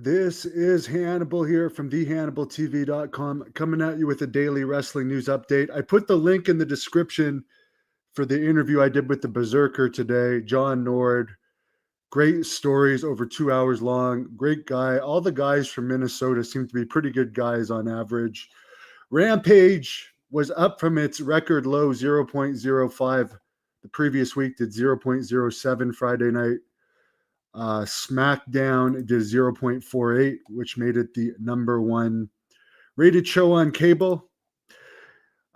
This is Hannibal here from thehannibaltv.com, coming at you with a daily wrestling news update. I put the link in the description for the interview I did with the Berserker today, John Nord. Great stories, over 2 hours long. Great guy. All the guys from Minnesota seem to be pretty good guys on average. Rampage was up from its record low 0.05 the previous week, did 0.07 Friday night. Smackdown did 0.48, which made it the number one rated show on cable.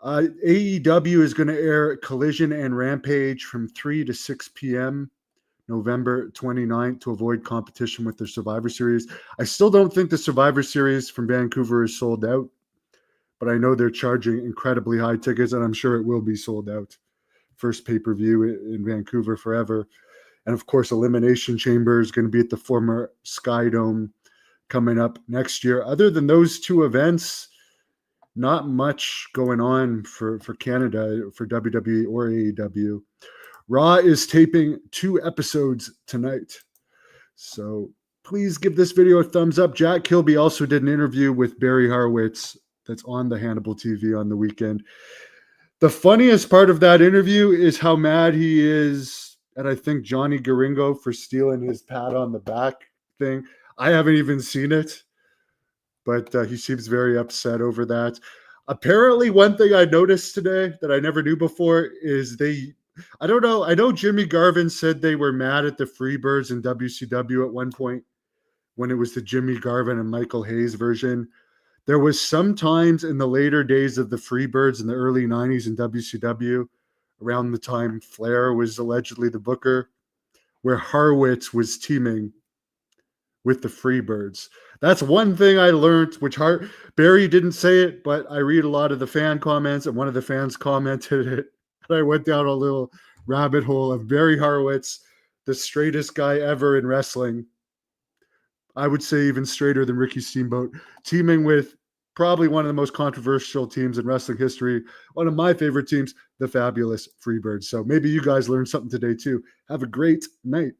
AEW is going to air Collision and Rampage from 3 to 6 p.m. November 29th to avoid competition with their Survivor Series. I still don't think the Survivor Series from Vancouver is sold out, but I know they're charging incredibly high tickets, and I'm sure it will be sold out. First pay-per-view in Vancouver forever. And of course, Elimination Chamber is going to be at the former Sky Dome coming up next year. Other than those two events, not much going on for Canada, for WWE or AEW. Raw is taping 2 episodes tonight. So please give this video a thumbs up. Jack Kilby also did an interview with Barry Horowitz that's on the Hannibal TV on the weekend. The funniest part of that interview is how mad he is, and I think Johnny Garingo, for stealing his pat on the back thing. I haven't even seen it, but he seems very upset over that. Apparently, one thing I noticed today that I never knew before is I don't know. I know Jimmy Garvin said they were mad at the Freebirds in WCW at one point when it was the Jimmy Garvin and Michael Hayes version. There was sometimes in the later days of the Freebirds in the early 90s in WCW, around the time Flair was allegedly the booker, where Horowitz was teaming with the Freebirds. That's one thing I learned, which Barry didn't say it, but I read a lot of the fan comments, and one of the fans commented it. And I went down a little rabbit hole of Barry Horowitz, the straightest guy ever in wrestling. I would say even straighter than Ricky Steamboat, teaming with probably one of the most controversial teams in wrestling history, one of my favorite teams, the fabulous Freebirds. So maybe you guys learned something today too. Have a great night.